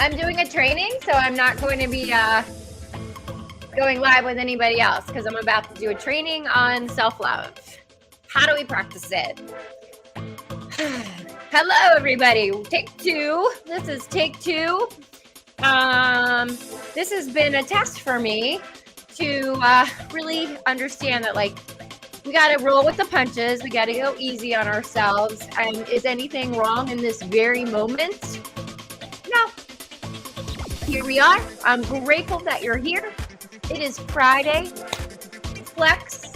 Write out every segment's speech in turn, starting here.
I'm doing a training, so I'm not going to be going live with anybody else because I'm about to do a training on self-love. How do we practice it? Hello, everybody. Take two. This is take two. This has been a test for me to really understand that, like, we got to roll with the punches. We got to go easy on ourselves. And is anything wrong in this very moment? No. Here we are. I'm grateful that you're here. It is Friday. Flex.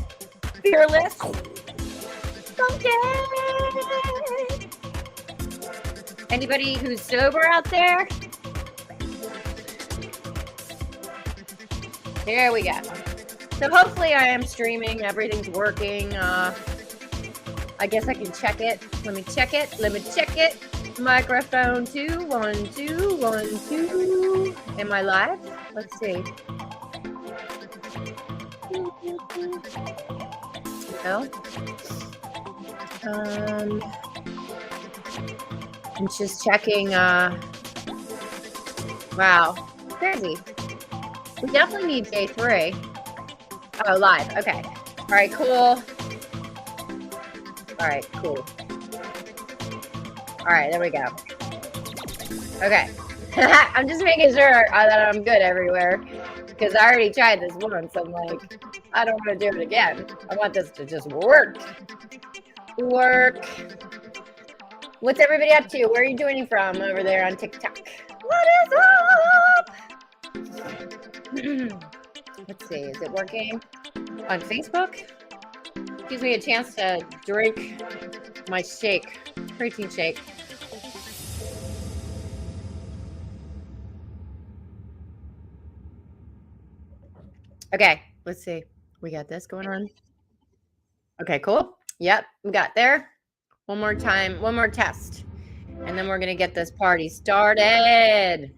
Fearless. Funky. Anybody who's sober out there? There we go. So hopefully I am streaming. Everything's working. I guess I can check it. Let me check it. Microphone 2, 1, 2, 1, 2. Am I live? Let's see. No. I'm just checking. Wow. Crazy. We definitely need day 3. Oh, live. Okay. All right, cool. All right, cool. All right, there we go. Okay. I'm just making sure that I'm good everywhere because I already tried this once. I'm like, I don't want to do it again. I want this to just work. What's everybody up to? Where are you joining from over there on TikTok? What is up? Let's see. Is it working on Facebook? Gives me a chance to drink my shake, protein shake. Okay, let's see. We got this going on. Okay, cool. Yep, we got there. One more time, one more test. And then we're going to get this party started.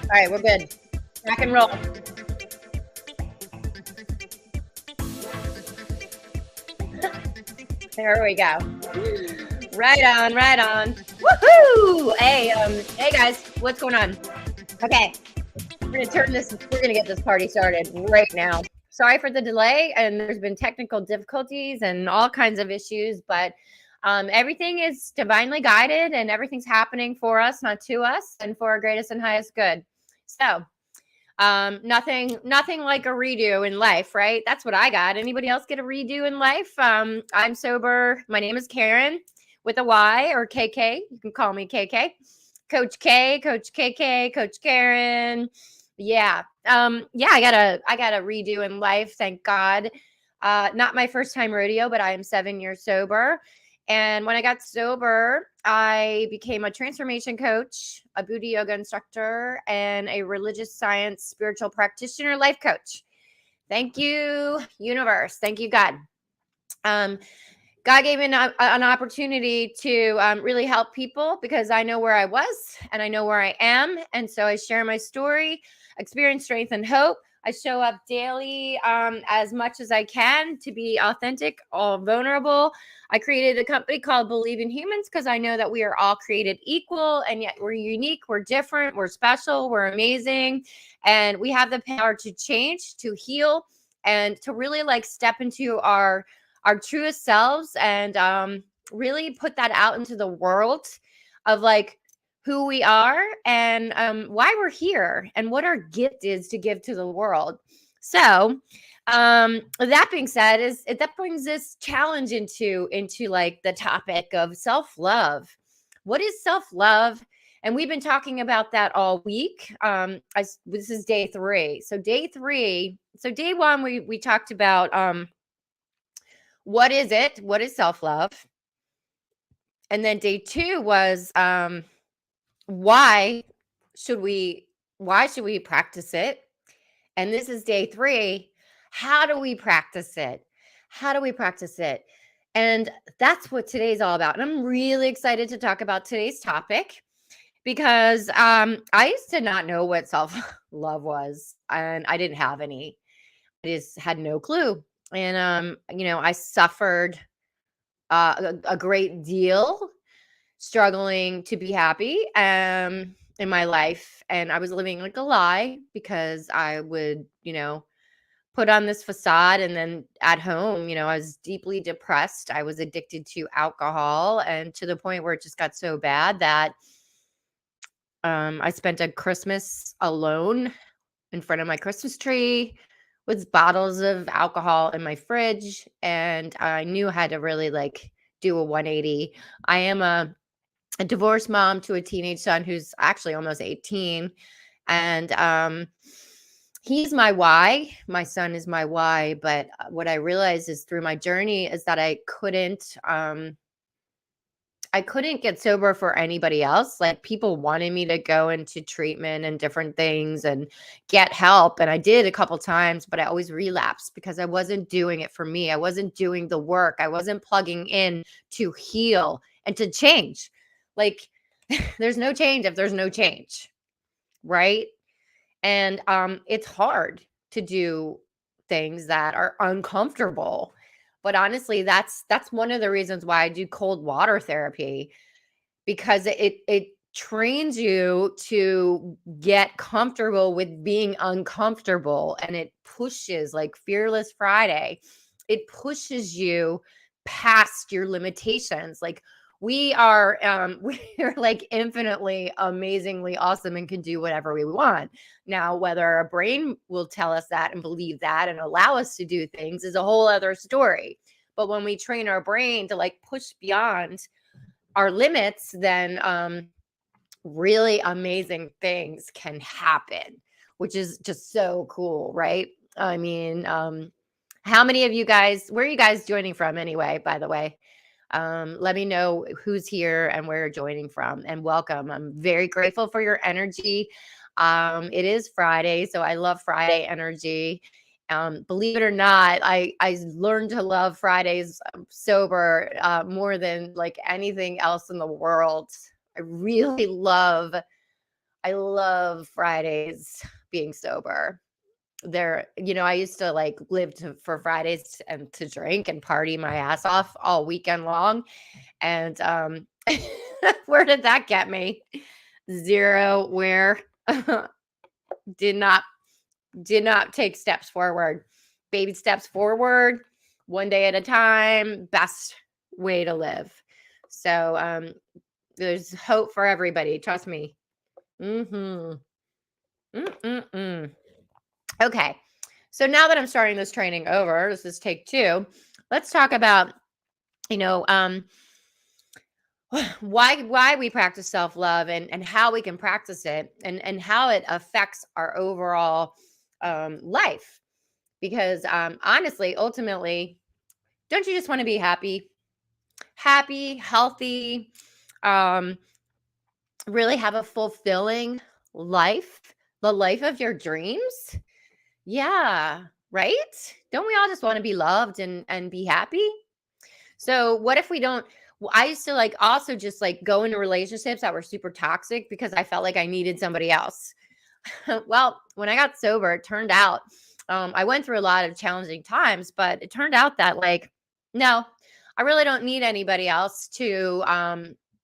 All right, we're good. Rock and roll. There we go. Right on, right on. Woohoo! Hey guys, what's going on? Okay, we're gonna get this party started right now. Sorry for the delay, and there's been technical difficulties and all kinds of issues, but everything is divinely guided and everything's happening for us, not to us, and for our greatest and highest good. So nothing like a redo in life, right? That's what I got. Anybody else get a redo in life? I'm sober. My name is Karen with a Y or KK. You can call me KK. Coach K, Coach KK, Coach Karen. Yeah. I got a redo in life, thank God. Not my first time rodeo, but I am 7 years sober. And when I got sober, I became a transformation coach, a Buddha yoga instructor, and a religious science spiritual practitioner life coach. Thank you, universe. Thank you, God. God gave me an opportunity to really help people because I know where I was and I know where I am. And so I share my story, experience, strength, and hope. I show up daily as much as I can to be authentic, all vulnerable. I created a company called Believe in Humans because I know that we are all created equal and yet we're unique, we're different, we're special, we're amazing. And we have the power to change, to heal, and to really like step into our truest selves and really put that out into the world of like who we are and why we're here and what our gift is to give to the world. So that being said, that brings this challenge into like the topic of self-love. What is self-love? And we've been talking about that all week. This is day 3. So day 1, we talked about what is it? What is self-love? And then day 2 was why should we practice it? And this is day 3. How do we practice it? How do we practice it? And that's what today's all about. And I'm really excited to talk about today's topic because I used to not know what self love was, and I didn't have any. I just had no clue. And I suffered a great deal struggling to be happy in my life, and I was living like a lie because I would, put on this facade, and then at home, I was deeply depressed. I was addicted to alcohol, and to the point where it just got so bad that I spent a Christmas alone in front of my Christmas tree with bottles of alcohol in my fridge, and I knew I had to really like do a 180. I am a divorced mom to a teenage son who's actually almost 18, and he's my why. My son is my why. But what I realized is through my journey is that I couldn't get sober for anybody else. Like, people wanted me to go into treatment and different things and get help. And I did a couple times, but I always relapsed because I wasn't doing it for me. I wasn't doing the work. I wasn't plugging in to heal and to change. Like, there's no change if there's no change, right? And it's hard to do things that are uncomfortable. But honestly, that's one of the reasons why I do cold water therapy, because it trains you to get comfortable with being uncomfortable, and it pushes, like Fearless Friday, it pushes you past your limitations. Like, we are we're like infinitely amazingly awesome and can do whatever we want. Now, whether our brain will tell us that and believe that and allow us to do things is a whole other story. But when we train our brain to like push beyond our limits, then really amazing things can happen, which is just so cool, right? I mean, how many of you guys, where are you guys joining from anyway, by the way? Let me know who's here and where you're joining from, and welcome. I'm very grateful for your energy. It is Friday, so I love Friday energy. Believe it or not, I learned to love Fridays sober more than like anything else in the world. I really I love Fridays being sober. I used to like live for Fridays and to drink and party my ass off all weekend long. And where did that get me? Zero, where did not take steps forward. Baby steps forward, one day at a time, best way to live. So there's hope for everybody, trust me. Mm-hmm. Mm-mm-mm. Okay. So now that I'm starting this training over, this is take 2. Let's talk about, you know, why we practice self-love, and how we can practice it, and how it affects our overall life. Because honestly, ultimately, don't you just want to be happy, healthy, um, really have a fulfilling life, the life of your dreams? Yeah, right? Don't we all just want to be loved and be happy? So what if we don't? I used to like also just like go into relationships that were super toxic because I felt like I needed somebody else. Well, when I got sober, it turned out I went through a lot of challenging times, but it turned out that like, no, I really don't need anybody else to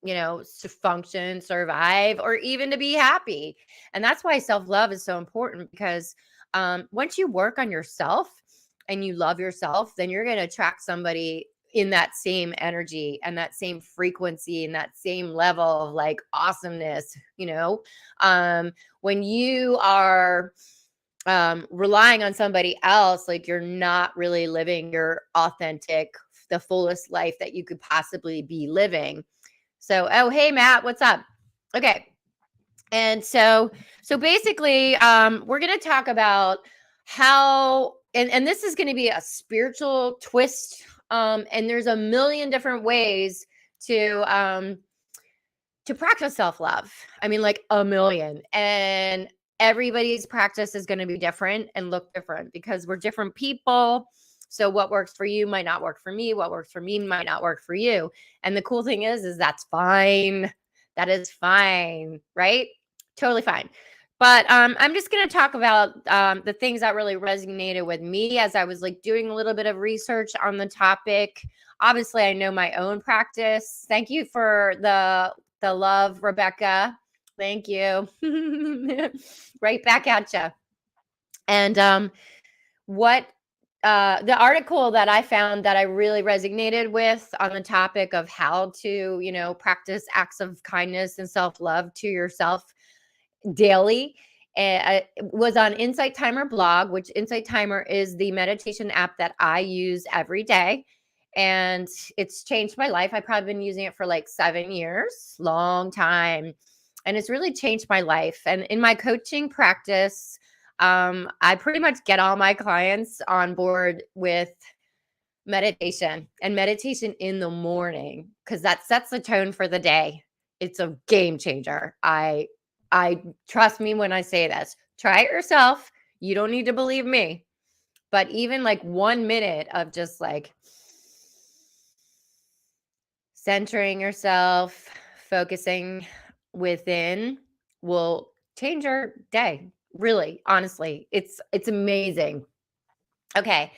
to function, survive, or even to be happy. And that's why self-love is so important, because once you work on yourself and you love yourself, then you're going to attract somebody in that same energy and that same frequency and that same level of like awesomeness. When you are relying on somebody else, like, you're not really living your authentic, the fullest life that you could possibly be living. So, oh, hey, Matt, what's up? Okay. And so basically, we're going to talk about how, and this is going to be a spiritual twist. And there's a million different ways to practice self-love. I mean, like a million. And everybody's practice is going to be different and look different because we're different people. So what works for you might not work for me. What works for me might not work for you. And the cool thing is that's fine. That is fine, right? Totally fine. But I'm just going to talk about the things that really resonated with me as I was like doing a little bit of research on the topic. Obviously, I know my own practice. Thank you for the love, Rebecca. Thank you. Right back at you. And what the article that I found that I really resonated with on the topic of how to, practice acts of kindness and self-love to yourself daily was on Insight Timer blog, which Insight Timer is the meditation app that I use every day. And it's changed my life. I've probably been using it for like 7 years, long time. And it's really changed my life. And in my coaching practice, I pretty much get all my clients on board with meditation and meditation in the morning because that sets the tone for the day. It's a game changer. I trust me when I say this. Try it yourself. You don't need to believe me. But even like 1 minute of just like centering yourself, focusing within will change your day. Really, honestly. It's amazing. Okay.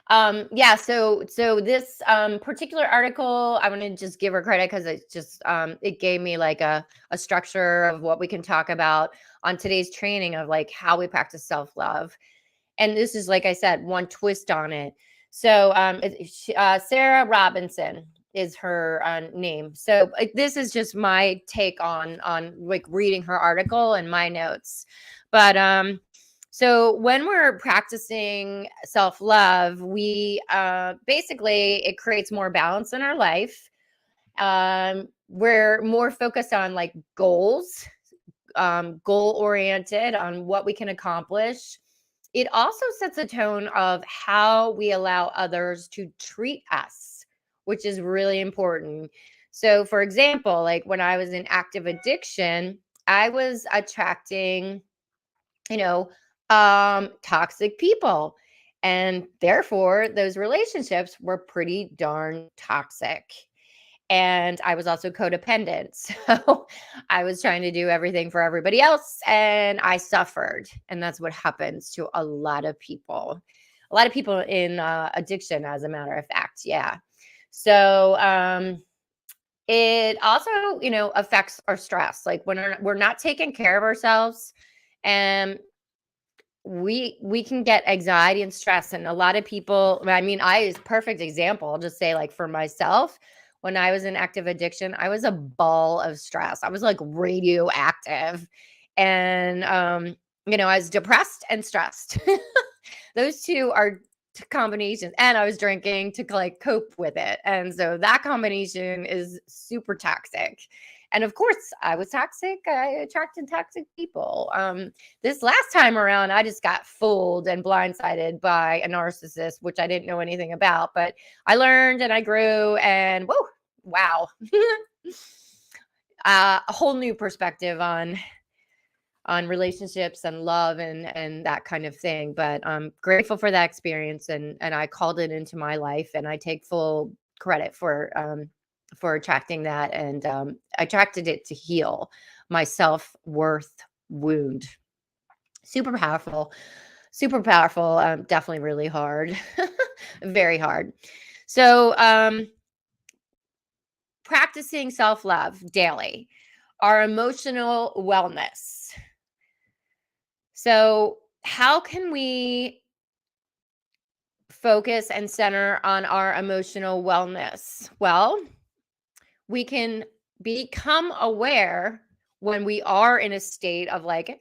Yeah, so this particular article, I want to just give her credit because it's just it gave me like a structure of what we can talk about on today's training of like how we practice self-love. And this is, like I said, one twist on it. So Sarah Robinson is her name. So this is just my take on like reading her article and my notes. But so when we're practicing self-love, we basically it creates more balance in our life. We're more focused on like goals, goal oriented on what we can accomplish. It also sets a tone of how we allow others to treat us, which is really important. So, for example, like when I was in active addiction, I was attracting, you know, toxic people. And therefore, those relationships were pretty darn toxic. And I was also codependent. So I was trying to do everything for everybody else and I suffered. And that's what happens to a lot of people. A lot of people in addiction, as a matter of fact. Yeah. So it also, affects our stress. Like when we're not taking care of ourselves, and we can get anxiety and stress. And a lot of people, I mean, perfect example. I'll just say, like, for myself, when I was in active addiction, I was a ball of stress. I was like radioactive. And I was depressed and stressed. Those two are combinations. And I was drinking to like cope with it. And so that combination is super toxic. And of course, I was toxic. I attracted toxic people. This last time around, I just got fooled and blindsided by a narcissist, which I didn't know anything about. But I learned and I grew, and whoa, wow, a whole new perspective on relationships and love and that kind of thing. But I'm grateful for that experience, and I called it into my life, and I take full credit for attracting that, and I attracted it to heal my self-worth wound. Super powerful, super powerful. Definitely really hard, very hard. So practicing self-love daily, our emotional wellness. So how can we focus and center on our emotional wellness? Well, we can become aware when we are in a state of like,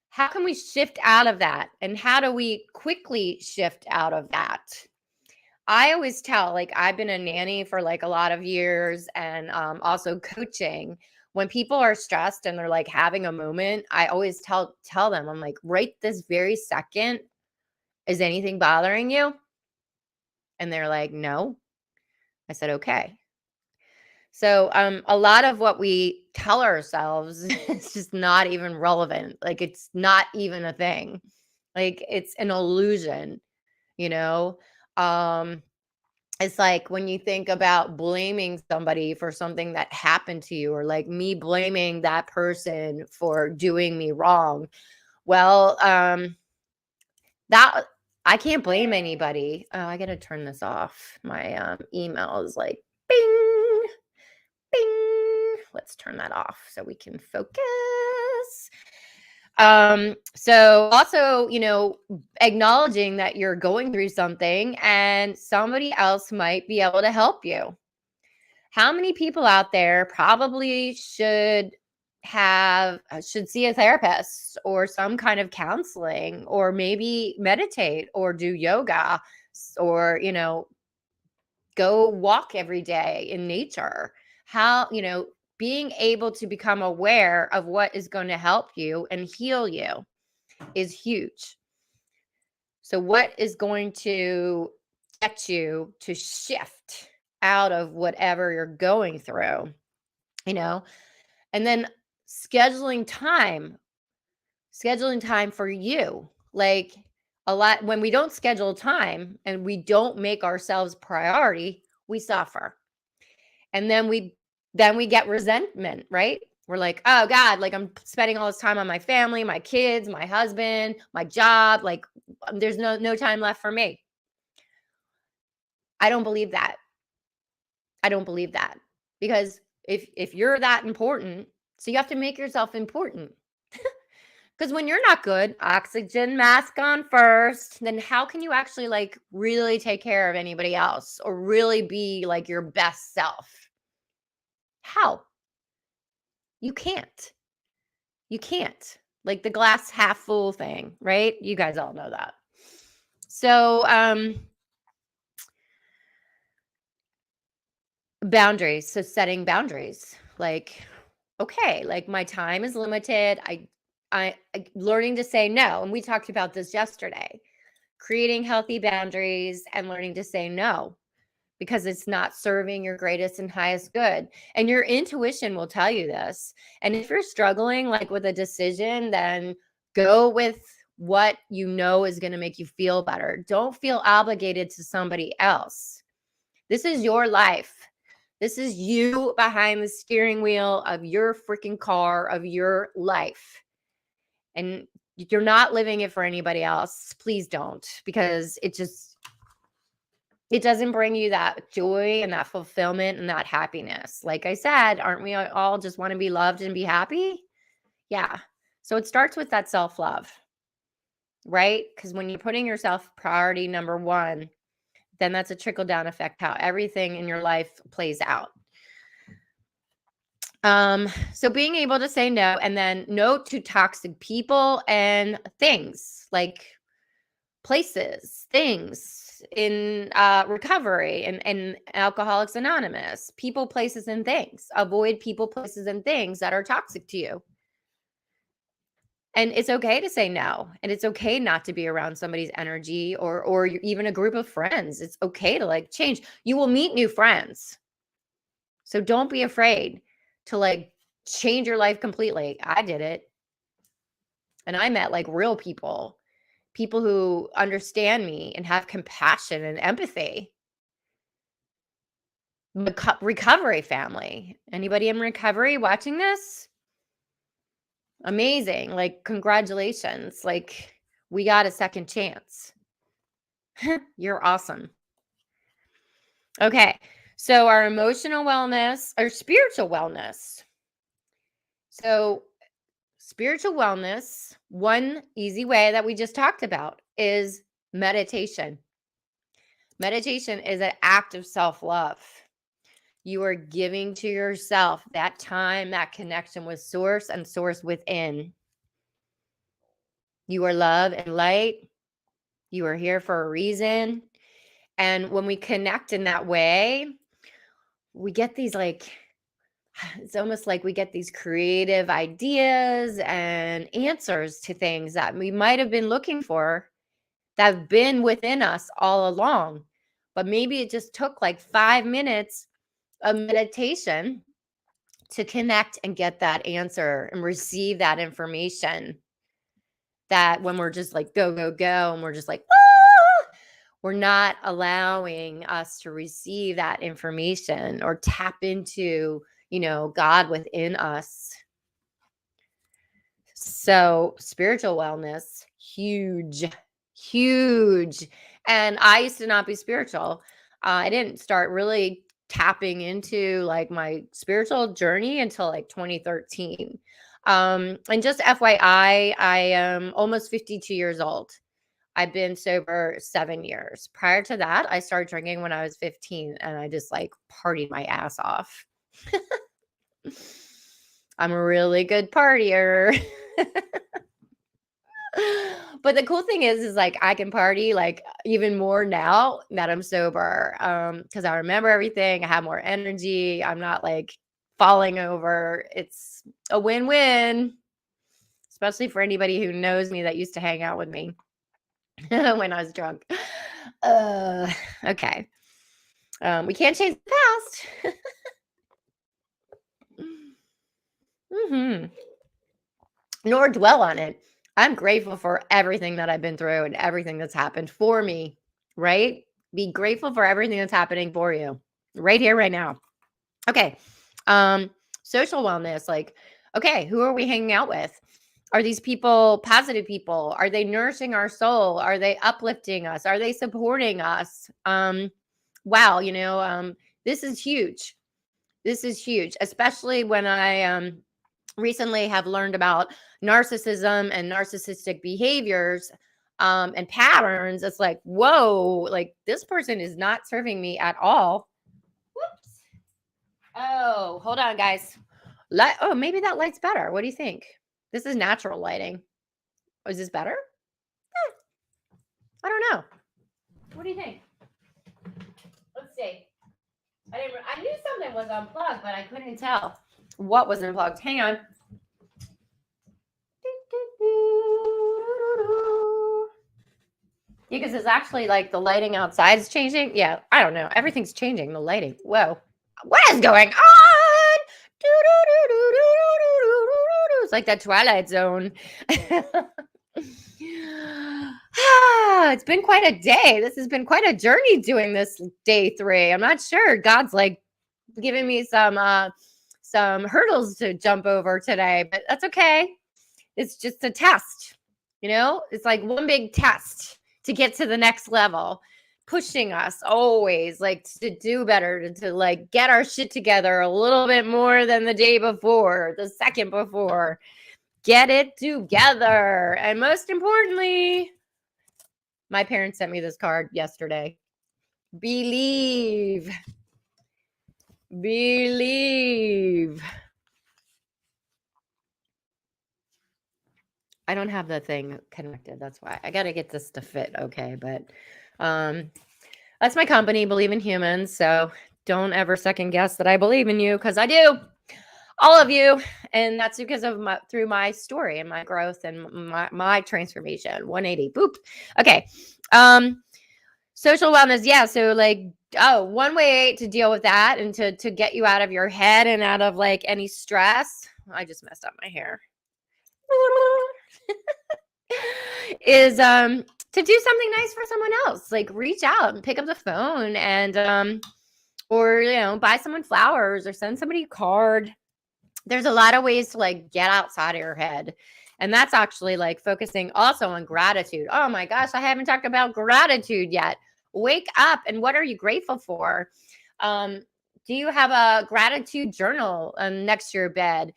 how can we shift out of that? And how do we quickly shift out of that? I always tell, like, I've been a nanny for like a lot of years, and also coaching. When people are stressed and they're like having a moment, I always tell them, I'm like, right this very second, is anything bothering you? And they're like, no. I said, okay. So a lot of what we tell ourselves it's just not even relevant. Like, it's not even a thing. Like, it's an illusion, you know? It's like when you think about blaming somebody for something that happened to you, or like me blaming that person for doing me wrong. Well, that I can't blame anybody. Oh, I gotta turn this off. My email is like bing, bing. Let's turn that off so we can focus. So also, acknowledging that you're going through something and somebody else might be able to help you. How many people out there probably should see a therapist or some kind of counseling, or maybe meditate or do yoga, or go walk every day in nature? How, being able to become aware of what is going to help you and heal you is huge. So what is going to get you to shift out of whatever you're going through, and then scheduling time for you. Like, a lot, when we don't schedule time and we don't make ourselves priority, we suffer. And then we get resentment, right? We're like, oh God, like, I'm spending all this time on my family, my kids, my husband, my job. Like, there's no time left for me. I don't believe that. Because if you're that important, so you have to make yourself important. Because when you're not good, oxygen mask on first, then how can you actually like really take care of anybody else or really be like your best self? How? You can't. You can't. Like the glass half full thing, right? You guys all know that. So, boundaries. So setting boundaries. Like, okay, like my time is limited. I learning to say no. And we talked about this yesterday. Creating healthy boundaries and learning to say no, because it's not serving your greatest and highest good. And your intuition will tell you this. And if you're struggling like with a decision, then go with what you know is going to make you feel better. Don't feel obligated to somebody else. This is your life. This is you behind the steering wheel of your freaking car, of your life. And you're not living it for anybody else. Please don't, because it doesn't bring you that joy and that fulfillment and that happiness. Like I said, aren't we all just want to be loved and be happy? Yeah. So it starts with that self-love, right? Because when you're putting yourself priority number one, then that's a trickle-down effect, how everything in your life plays out. So being able to say no, and then no to toxic people and things, like places, things in recovery and Alcoholics Anonymous, people, places, and things. Avoid people, places, and things that are toxic to you. And it's okay to say no. And it's okay not to be around somebody's energy or even a group of friends. It's okay to like change. You will meet new friends. So don't be afraid to like change your life completely. I did it. And I met like real people who understand me and have compassion and empathy. Recovery family. Anybody in recovery watching this? Amazing. Like, congratulations. Like, we got a second chance. You're awesome. Okay. So our emotional wellness, or spiritual wellness. So spiritual wellness, one easy way that we just talked about is meditation. Meditation is an act of self-love. You are giving to yourself that time, that connection with source and source within. You are love and light. You are here for a reason. And when we connect in that way, we get these like, it's almost like we get these creative ideas and answers to things that we might have been looking for, that have been within us all along. But maybe it just took like 5 minutes of meditation to connect and get that answer and receive that information, that when we're just like go, go, go, and we're just like, ah, we're not allowing us to receive that information or tap into, God within us. So spiritual wellness, huge, huge. And I used to not be spiritual. I didn't start really tapping into like my spiritual journey until like 2013. And just FYI, I am almost 52 years old. I've been sober 7 years. Prior to that, I started drinking when I was 15 and I just like partied my ass off. I'm a really good partier. But the cool thing is like I can party like even more now that I'm sober. Because I remember everything. I have more energy. I'm not like falling over. It's a win-win, especially for anybody who knows me that used to hang out with me when I was drunk. Okay. We can't change the past. Nor dwell on it. I'm grateful for everything that I've been through and everything that's happened for me, right? Be grateful for everything that's happening for you right here, right now. Okay. Social wellness, like, okay, who are we hanging out with? Are these people positive people? Are they nourishing our soul? Are they uplifting us? Are they supporting us? Wow, this is huge. This is huge, especially when I recently have learned about narcissism and narcissistic behaviors and patterns. It's like, whoa, like this person is not serving me at all. Whoops. Oh, hold on, guys. Oh, maybe that light's better. What do you think? This is natural lighting. Oh, is this better? I don't know. What do you think? Let's see. I knew something was unplugged, but I couldn't tell what was unplugged. Hang on. Yeah, because it's actually like the lighting outside is changing. Yeah, I don't know. Everything's changing. The lighting. Whoa. What is going on? It's like that Twilight Zone. It's been quite a day. This has been quite a journey doing this day 3. I'm not sure. God's like giving me some hurdles to jump over today, but that's okay. It's just a test. It's like one big test to get to the next level, pushing us always like to do better, to like get our shit together a little bit more than the day before, the second before. Get it together. And most importantly, my parents sent me this card yesterday. Believe. I don't have the thing connected. That's why I got to get this to fit. Okay. But that's my company, Believe in Humans. So don't ever second guess that I believe in you, because I do. All of you. And that's because of through my story and my growth and my transformation. 180. Boop. Okay. Social wellness. Yeah. So like, one way to deal with that and to get you out of your head and out of like any stress. I just messed up my hair. Is to do something nice for someone else. Like reach out and pick up the phone and or buy someone flowers or send somebody a card. There's a lot of ways to like get outside of your head. And that's actually like focusing also on gratitude. Oh my gosh, I haven't talked about gratitude yet. Wake up and what are you grateful for? Do you have a gratitude journal next to your bed?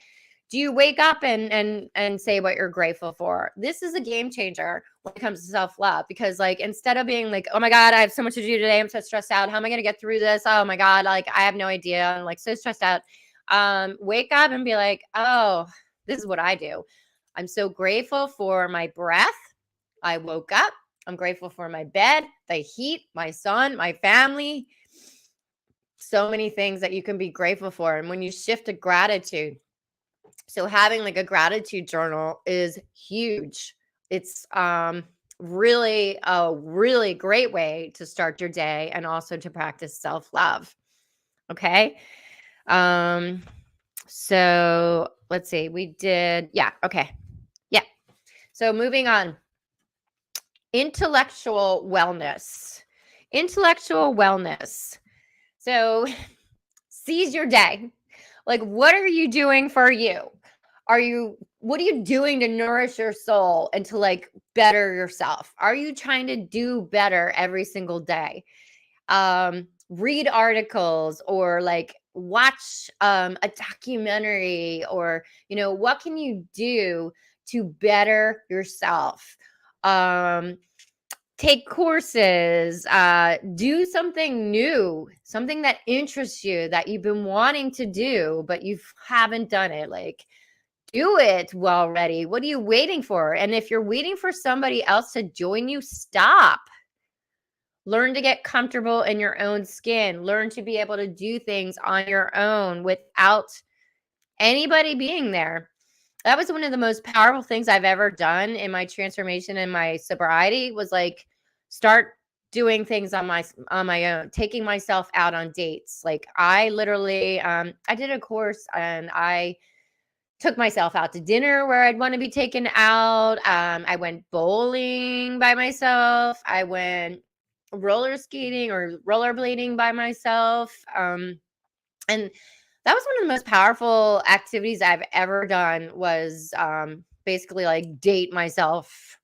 Do you wake up and say what you're grateful for? This is a game changer when it comes to self-love, because like instead of being like, oh my God, I have so much to do today, I'm so stressed out, how am I going to get through this? Oh my God, like I have no idea, I'm like so stressed out. Wake up and be like, oh, this is what I do. I'm so grateful for my breath. I woke up. I'm grateful for my bed, the heat, my son, my family. So many things that you can be grateful for. And when you shift to gratitude, so having like a gratitude journal is huge. It's really a really great way to start your day and also to practice self-love. Okay. So let's see. We did, yeah, okay. Yeah. So moving on. Intellectual wellness. Intellectual wellness. So seize your day. Like, what are you doing for you? What are you doing to nourish your soul and to like better yourself? Are you trying to do better every single day? Read articles or like watch a documentary, or what can you do to better yourself? Take courses, do something new, something that interests you that you've been wanting to do but you haven't done it. Like, do it while ready. What are you waiting for? And if you're waiting for somebody else to join you, stop. Learn to get comfortable in your own skin. Learn to be able to do things on your own without anybody being there. That was one of the most powerful things I've ever done in my transformation and my sobriety, was like start doing things on my own, taking myself out on dates. Like, I literally I did a course and I took myself out to dinner where I'd want to be taken out. I went bowling by myself. I went roller skating or rollerblading by myself. And that was one of the most powerful activities I've ever done, was basically like date myself.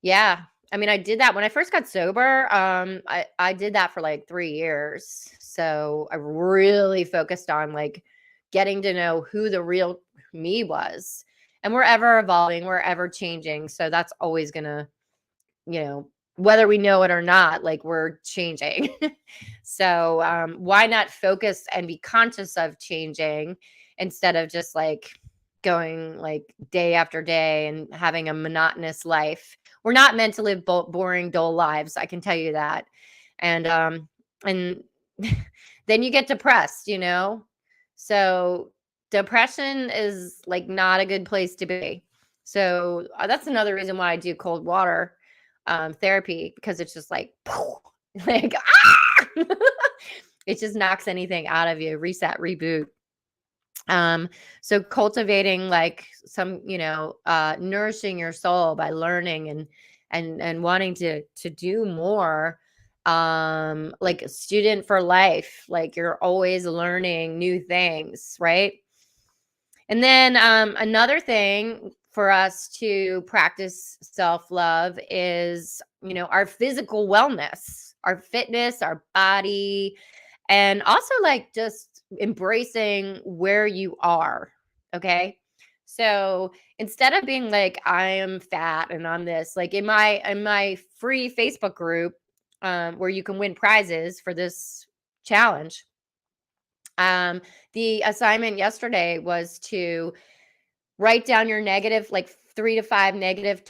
Yeah. I mean, I did that when I first got sober. I did that for like 3 years. So I really focused on like getting to know who the real me was. And we're ever evolving, we're ever changing. So that's always gonna, whether we know it or not, like, we're changing. So why not focus and be conscious of changing instead of just like going like day after day and having a monotonous life? We're not meant to live boring, dull lives. I can tell you that. And then you get depressed. So depression is like not a good place to be. So that's another reason why I do cold water therapy, because it's just like, like, it just knocks anything out of you. Reset, reboot. So cultivating like some, nourishing your soul by learning and wanting to do more. Like a student for life, like you're always learning new things, right? And then another thing for us to practice self-love is, our physical wellness, our fitness, our body, and also like just embracing where you are. Okay. So instead of being like, I am fat and I'm this, like in my free Facebook group, where you can win prizes for this challenge. The assignment yesterday was to write down your negative, like 3 to 5 negative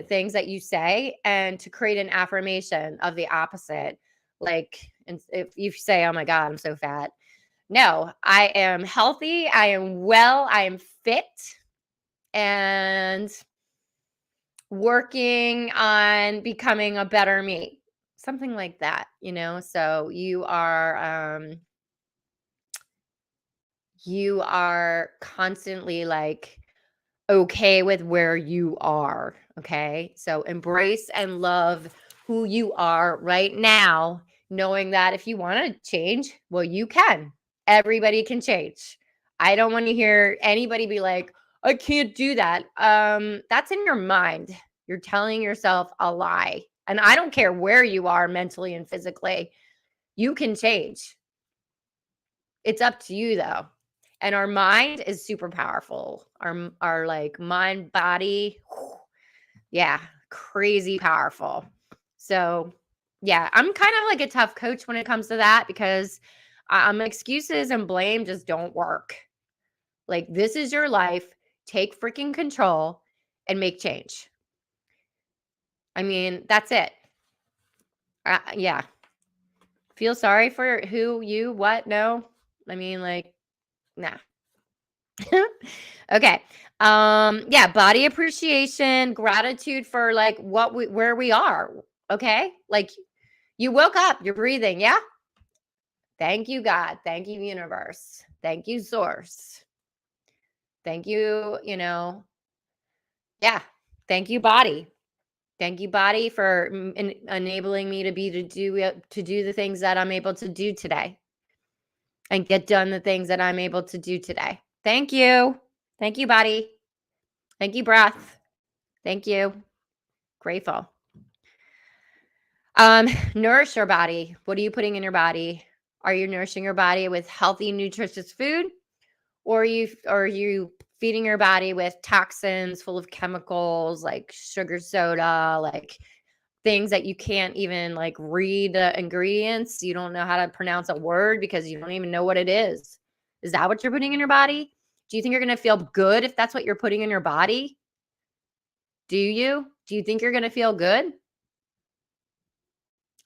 things that you say, and to create an affirmation of the opposite. Like, and if you say, oh my God, I'm so fat. No, I am healthy. I am well. I am fit and working on becoming a better me. Something like that. So you are constantly like okay with where you are. Okay. So embrace and love who you are right now, knowing that if you want to change, well, you can. Everybody can change. I don't want to hear anybody be like, I can't do that. That's in your mind. You're telling yourself a lie. And I don't care where you are mentally and physically, you can change. It's up to you though. And our mind is super powerful. Our like mind, body, yeah, crazy powerful. So yeah, I'm kind of like a tough coach when it comes to that, because excuses and blame just don't work. Like, this is your life. Take freaking control and make change. I mean, that's it. Yeah. Feel sorry for who, you, what? No. I mean, like, nah. Okay. Yeah, body appreciation, gratitude for like where we are. Okay? Like, you woke up, you're breathing, yeah? Thank you, God. Thank you, universe. Thank you, source. Thank you, yeah. Thank you, body. Thank you, body, for enabling me to do the things that I'm able to do today and get done the things that I'm able to do today. Thank you. Thank you, body. Thank you, breath. Thank you. Grateful. Nourish your body. What are you putting in your body? Are you nourishing your body with healthy, nutritious food? Or are you feeding your body with toxins full of chemicals like sugar soda, like things that you can't even like read the ingredients? You don't know how to pronounce a word because you don't even know what it is. Is that what you're putting in your body? Do you think you're going to feel good if that's what you're putting in your body? Do you? Do you think you're going to feel good?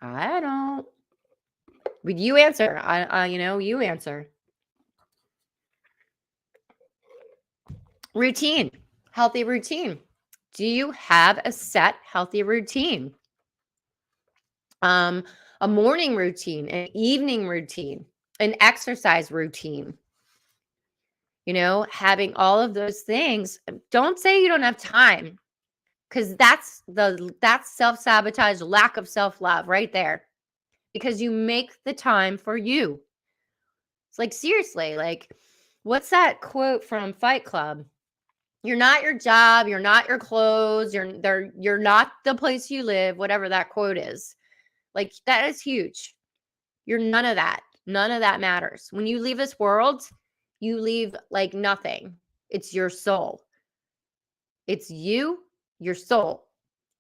I don't. But you answer. You answer. Routine. Healthy routine. Do you have a set healthy routine? A morning routine, an evening routine, an exercise routine. Having all of those things. Don't say you don't have time, because that's self-sabotage, lack of self-love right there. Because you make the time for you. It's like, seriously, like, what's that quote from Fight Club? You're not your job, you're not your clothes, you're not the place you live, whatever that quote is. Like, that is huge. You're none of that. None of that matters. When you leave this world, you leave like nothing. It's your soul. It's you, your soul.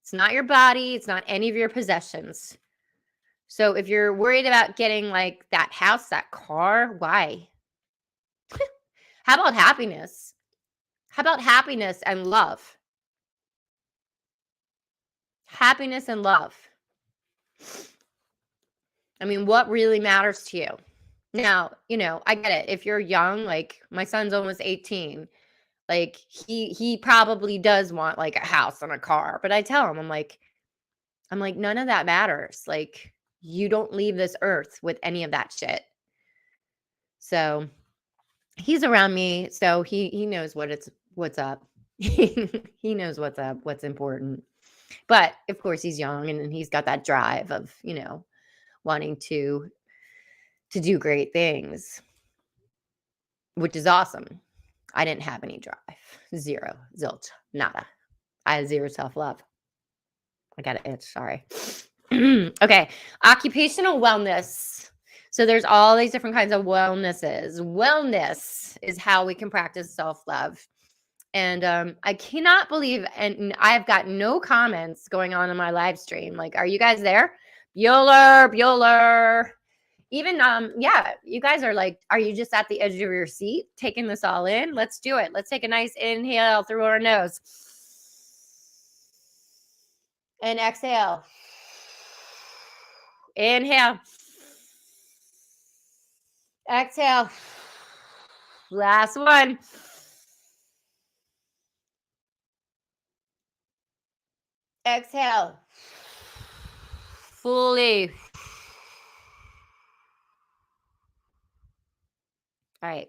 It's not your body, it's not any of your possessions. So if you're worried about getting like that house, that car, why? How about happiness? How about happiness and love? Happiness and love. I mean, what really matters to you? Now, I get it. If you're young, like my son's almost 18, like he probably does want like a house and a car. But I tell him, I'm like, none of that matters. Like, you don't leave this earth with any of that shit. So he's around me, so he knows what's up. He knows what's up, what's important. But of course he's young, and he's got that drive of, wanting to do great things, which is awesome. I didn't have any drive. Zero. Zilch. Nada. I had zero self-love. I got an itch. Sorry. Okay. Occupational wellness. So there's all these different kinds of wellnesses. Wellness is how we can practice self-love. And I cannot believe, and I've got no comments going on in my live stream. Like, are you guys there? Bueller. Even, yeah, you guys are like, are you just at the edge of your seat taking this all in? Let's do it. Let's take a nice inhale through our nose. And exhale. Inhale. Exhale. Last one. Exhale. Fully. All right.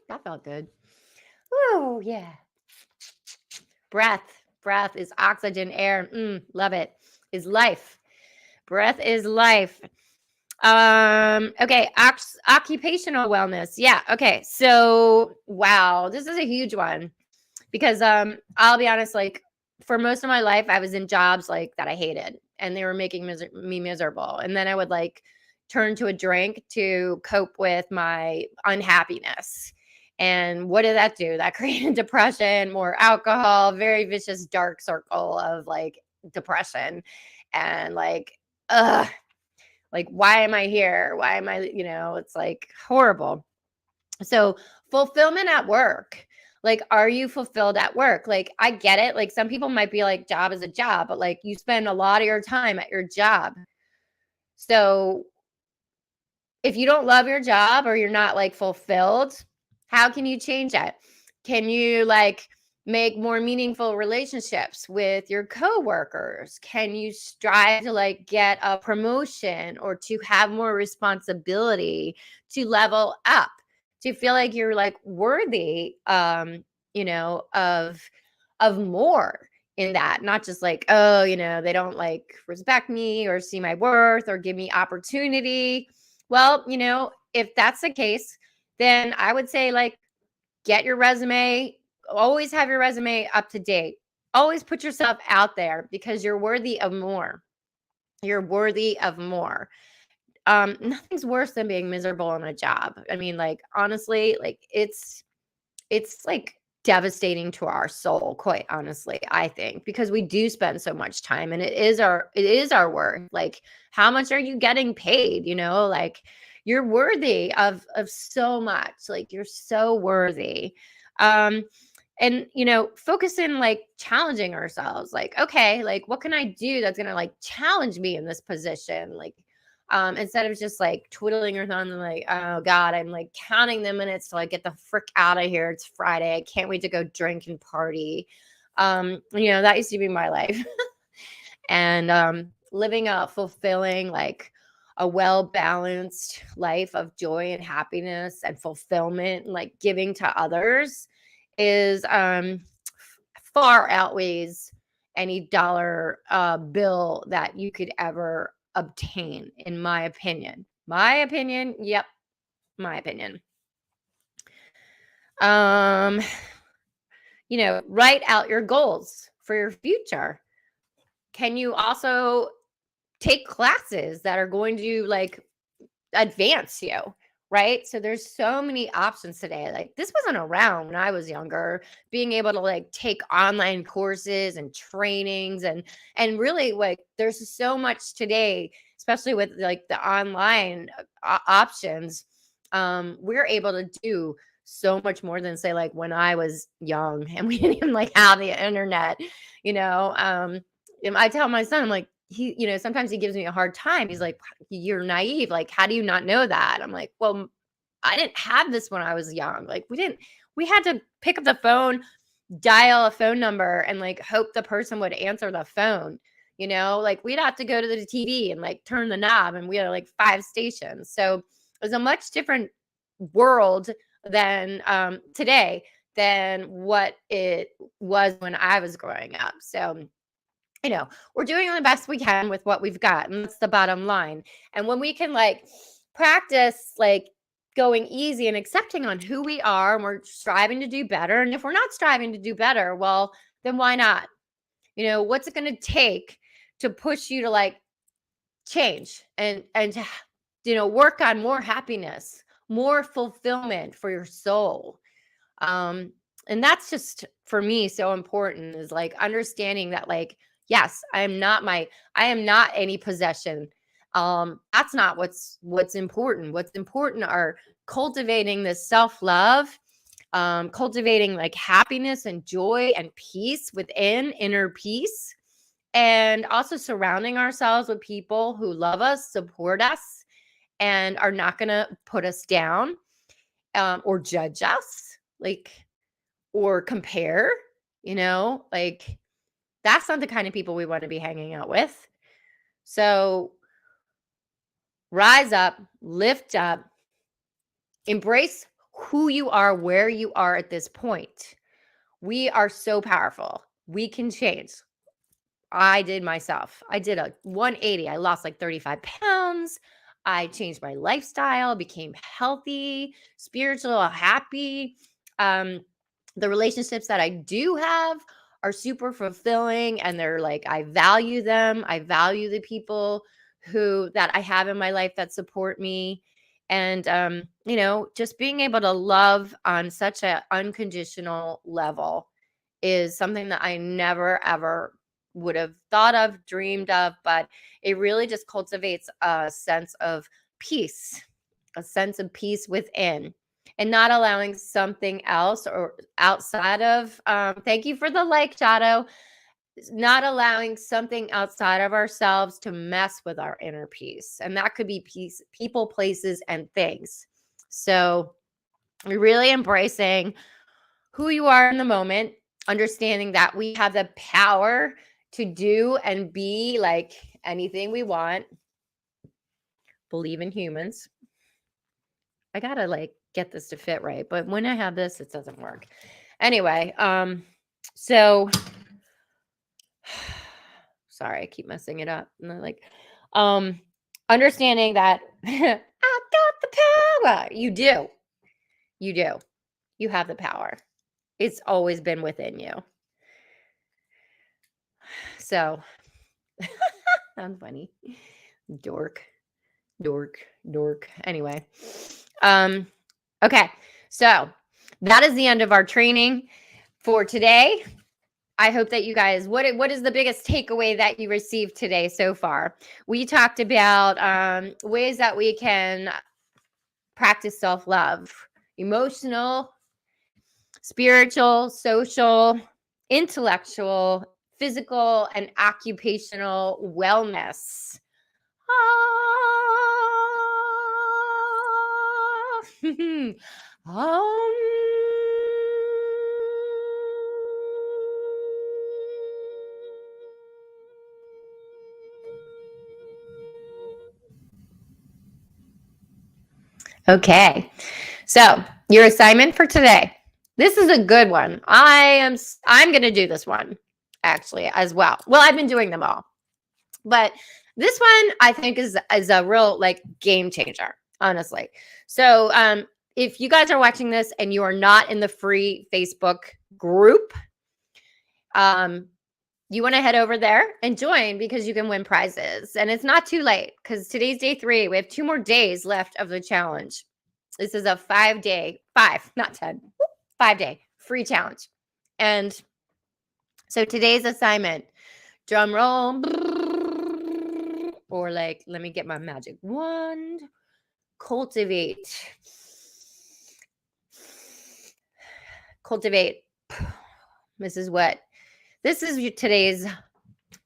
That felt good. Oh, yeah. Breath. Breath is oxygen, air. Love it. Is life. Breath is life. Okay. Occupational wellness. Yeah. Okay. So, wow, this is a huge one because, I'll be honest, like for most of my life, I was in jobs like that I hated and they were making me miserable. And then I would like turn to a drink to cope with my unhappiness. And what did that do? That created depression, more alcohol, very vicious, dark circle of like depression. And like, why am I here? Why am I, it's like horrible. So, fulfillment at work. Like, are you fulfilled at work? Like, I get it. Like, some people might be like, job is a job, but like, you spend a lot of your time at your job. So, if you don't love your job or you're not like fulfilled, how can you change that? Can you like make more meaningful relationships with your coworkers? Can you strive to like get a promotion or to have more responsibility, to level up? to feel like you're like worthy, you know, of more in that, not just like, oh, you know, they don't like respect me or see my worth or give me opportunity. Well, you know, if that's the case, then I would say like get your resume, always have your resume up to date. Always put yourself out there because you're worthy of more. You're worthy of more. Nothing's worse than being miserable in a job. I mean, like honestly, like it's like devastating to our soul, quite honestly, I think, because we do spend so much time and it is our worth. Like how much are you getting paid, you know? Like you're worthy of so much. Like you're so worthy. Um and you know, focus in like challenging ourselves. Like okay, like what can I do that's going to like challenge me in this position? Like instead of just like twiddling your thumbs and like, oh God, I'm like counting the minutes till I get the frick out of here. It's Friday. I can't wait to go drink and party. You know, that used to be my life. And living a fulfilling, like a well balanced life of joy and happiness and fulfillment, and, like giving to others is far outweighs any dollar bill that you could ever obtain, in my opinion. My opinion, yep, my opinion. Um, you know, write out your goals for your future. Can you also take classes that are going to like advance you, right? So there's so many options today. Like this wasn't around when I was younger, being able to like take online courses and trainings and really like there's so much today, especially with like the online options. We're able to do so much more than say like when I was young and we didn't even like have the internet, you know. And I tell my son, I'm like, he, you know, sometimes he gives me a hard time. He's like, you're naive. Like, how do you not know that? I'm like, well, I didn't have this when I was young. Like, we had to pick up the phone, dial a phone number, and like hope the person would answer the phone. You know, like we'd have to go to the TV and like turn the knob, and we had like 5 stations. So it was a much different world than today than what it was when I was growing up. So you know, we're doing the best we can with what we've got. And that's the bottom line. And when we can like practice like going easy and accepting on who we are and we're striving to do better. And if we're not striving to do better, well, then why not? You know, what's it going to take to push you to like change and to, you know, work on more happiness, more fulfillment for your soul? um and that's just for me so important, is like understanding that like yes, I am not any possession. That's not what's important. What's important are cultivating this self-love, cultivating like happiness and joy and peace within, inner peace, and also surrounding ourselves with people who love us, support us, and are not going to put us down, or judge us. Like or compare, you know, like that's not the kind of people we want to be hanging out with. So rise up, lift up, embrace who you are, where you are at this point. We are so powerful. We can change. I did myself. I did a 180. I lost like 35 pounds. I changed my lifestyle, became healthy, spiritual, happy. Um, the relationships that I do have are super fulfilling, and they're like, I value them. I value the people who that I have in my life that support me. And you know, just being able to love on such an unconditional level is something that I never ever would have thought of, dreamed of, but it really just cultivates a sense of peace, a sense of peace within, and not allowing something else or outside of, thank you for the like, Shadow, not allowing something outside of ourselves to mess with our inner peace. And that could be peace, people, places, and things. So we're really embracing who you are in the moment, understanding that we have the power to do and be like anything we want, believe in humans. I gotta like get this to fit right. But when I have this, it doesn't work. Anyway, so sorry, I keep messing it up. And then like, understanding that I got the power. You do. You do. You have the power. It's always been within you. So sounds funny. Dork. Anyway. Okay. So that is the end of our training for today. I hope that you guys, what is the biggest takeaway that you received today so far? We talked about ways that we can practice self-love, emotional, spiritual, social, intellectual, physical, and occupational wellness. Okay, so your assignment for today. This is a good one. I'm going to do this one actually as well. Well, I've been doing them all, but this one I think is a real like game changer, honestly. So if you guys are watching this and you are not in the free Facebook group, you want to head over there and join because you can win prizes. And it's not too late because today's day 3. We have 2 more days left of the challenge. This is a 5-day, 5, not 10, 5-day free challenge. And so today's assignment, drum roll, or like, let me get my magic wand. Cultivate. This is today's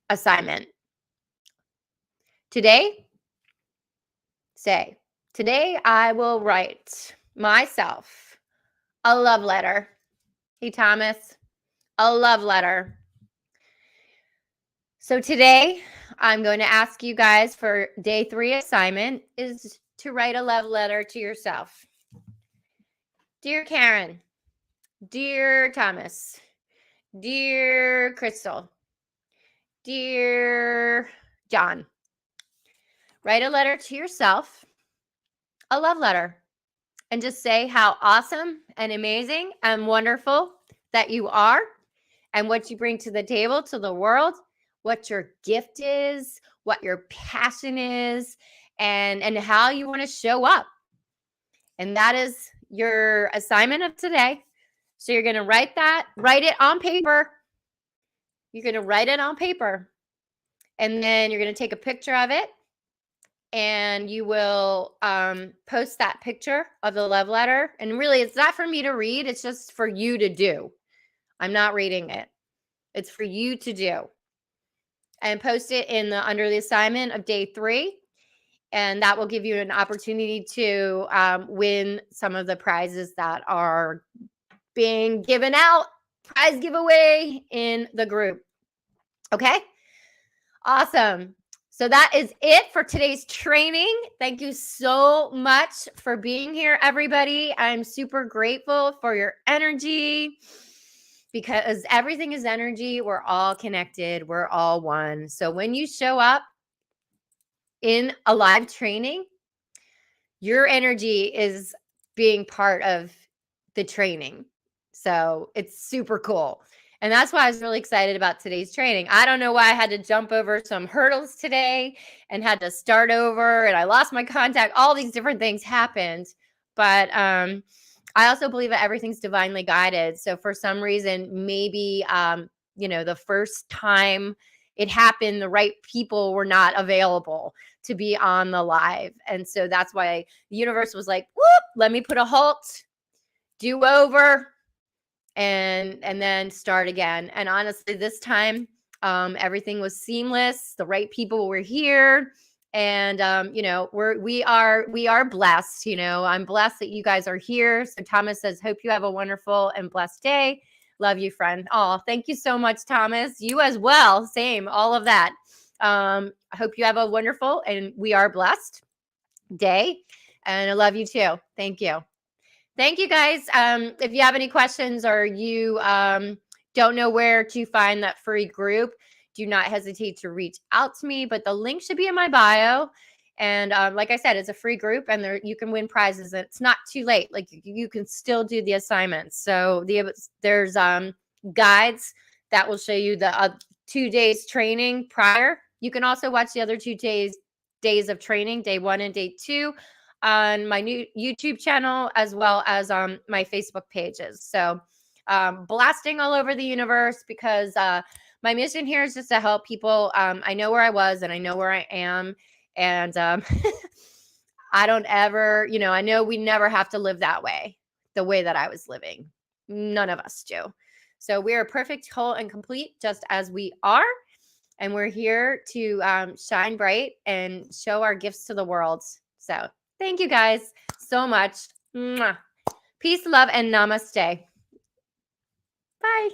assignment. Today I will write myself a love letter. Hey, Thomas, a love letter. So today I'm going to ask you guys for day 3 assignment is to write a love letter to yourself. Dear Karen, dear Thomas, dear Crystal, dear John, write a letter to yourself, a love letter, and just say how awesome and amazing and wonderful that you are and what you bring to the table, to the world, what your gift is, what your passion is, and how you want to show up. And that is your assignment of today. So you're going to write it on paper. You're going to write it on paper. And then you're going to take a picture of it. And you will post that picture of the love letter. And really, it's not for me to read. It's just for you to do. I'm not reading it. It's for you to do. And post it under the assignment of day 3. And that will give you an opportunity to win some of the prizes that are being given out. Prize giveaway in the group. Okay? Awesome. So that is it for today's training. Thank you so much for being here, everybody. I'm super grateful for your energy because everything is energy. We're all connected. We're all one. So when you show up in a live training, your energy is being part of the training. So it's super cool. And that's why I was really excited about today's training. I don't know why I had to jump over some hurdles today and had to start over and I lost my contact. All these different things happened. But I also believe that everything's divinely guided. So for some reason, maybe, the first time it happened, the right people were not available to be on the live. And so that's why the universe was like, whoop, let me put a halt, do over, and then start again. And honestly, this time, everything was seamless. The right people were here. And, we are blessed. I'm blessed that you guys are here. So Thomas says, hope you have a wonderful and blessed day. Love you, friend. Oh, thank you so much, Thomas. You as well. Same, all of that. I hope you have a wonderful and we are blessed day. And I love you too. Thank you. Thank you guys. If you have any questions or you don't know where to find that free group, do not hesitate to reach out to me. But the link should be in my bio. And like I said, it's a free group, and there you can win prizes. And it's not too late. Like you can still do the assignments. So there's guides that will show you the 2 days training prior. You can also watch the other 2 days of training, day 1 and day 2, on my new YouTube channel, as well as my Facebook pages. So blasting all over the universe, because my mission here is just to help people. I know where I was and I know where I am. And I don't ever, I know we never have to live that way, the way that I was living. None of us do. So we are perfect, whole, and complete just as we are. And we're here to shine bright and show our gifts to the world. So thank you guys so much. Mwah. Peace, love, and namaste. Bye.